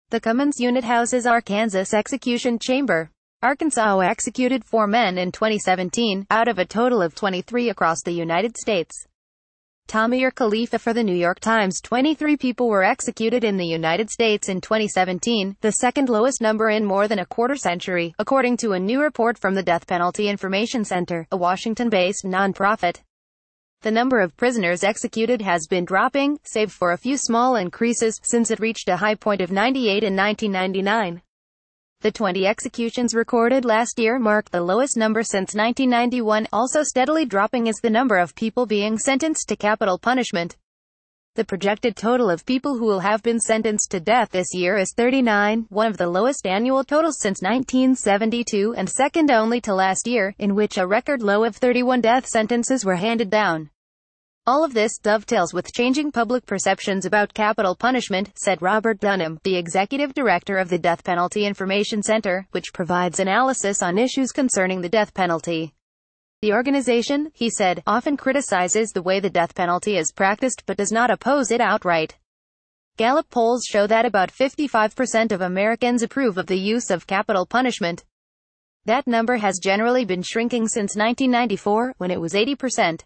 The Cummins Unit houses Arkansas execution chamber. Arkansas executed 4 men in 2017, out of a total of 23 across the United States. Tamir Kalifa for the New York Times. 23 people were executed in the United States in 2017, the second lowest number in more than a quarter century, according to a new report from the Death Penalty Information Center, a Washington-based nonprofit. The number of prisoners executed has been dropping, save for a few small increases, since it reached a high point of 98 in 1999. The 20 executions recorded last year marked the lowest number since 1991. Also steadily dropping is the number of people being sentenced to capital punishment. The projected total of people who will have been sentenced to death this year is 39, one of the lowest annual totals since 1972 and second only to last year, in which a record low of 31 death sentences were handed down. All of this dovetails with changing public perceptions about capital punishment, said Robert Dunham, the executive director of the Death Penalty Information Center, which provides analysis on issues concerning the death penalty. The organization, he said, often criticizes the way the death penalty is practiced but does not oppose it outright. Gallup polls show that about 55% of Americans approve of the use of capital punishment. That number has generally been shrinking since 1994, when it was 80%.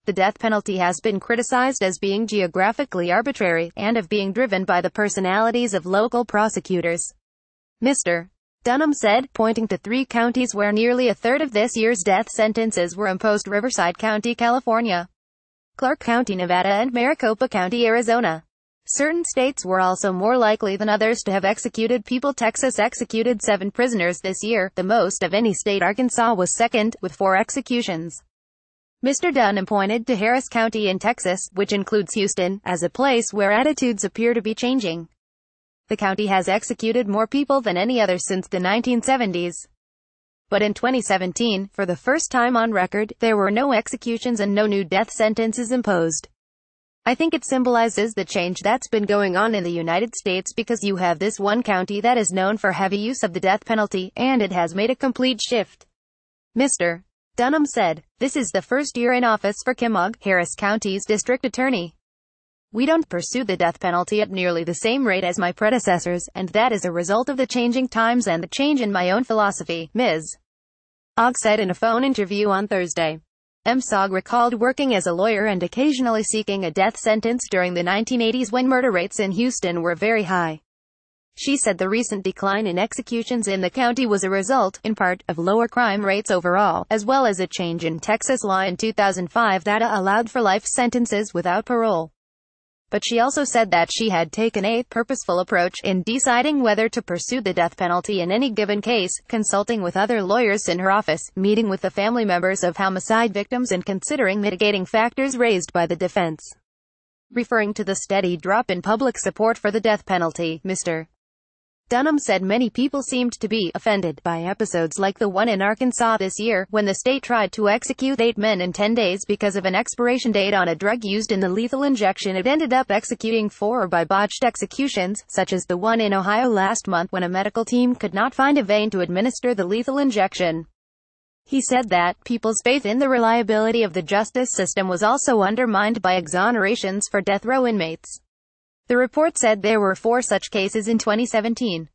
The death penalty has been criticized as being geographically arbitrary, and of being driven by the personalities of local prosecutors. Mr. Dunham said, pointing to 3 counties where nearly a third of this year's death sentences were imposed: Riverside County, California, Clark County, Nevada, and Maricopa County, Arizona. Certain states were also more likely than others to have executed people. Texas executed 7 prisoners this year, the most of any state. Arkansas was second, with 4 executions. Mr. Dunham pointed to Harris County in Texas, which includes Houston, as a place where attitudes appear to be changing. The county has executed more people than any other since the 1970s. But in 2017, for the first time on record, there were no executions and no new death sentences imposed. I think it symbolizes the change that's been going on in the United States, because you have this one county that is known for heavy use of the death penalty, and it has made a complete shift. Mr. Dunham said, "This is the first year in office for Kimog, Harris County's district attorney. We don't pursue the death penalty at nearly the same rate as my predecessors, and that is a result of the changing times and the change in my own philosophy," Ms. Ogg said in a phone interview on Thursday. Ms. Ogg recalled working as a lawyer and occasionally seeking a death sentence during the 1980s when murder rates in Houston were very high. She said the recent decline in executions in the county was a result, in part, of lower crime rates overall, as well as a change in Texas law in 2005 that allowed for life sentences without parole. But she also said that she had taken a purposeful approach in deciding whether to pursue the death penalty in any given case, consulting with other lawyers in her office, meeting with the family members of homicide victims, and considering mitigating factors raised by the defense. Referring to the steady drop in public support for the death penalty, Mr. Dunham said many people seemed to be offended by episodes like the one in Arkansas this year, when the state tried to execute 8 men in 10 days because of an expiration date on a drug used in the lethal injection. It ended up executing 4 by botched executions, such as the one in Ohio last month when a medical team could not find a vein to administer the lethal injection. He said that people's faith in the reliability of the justice system was also undermined by exonerations for death row inmates. The report said there were 4 such cases in 2017.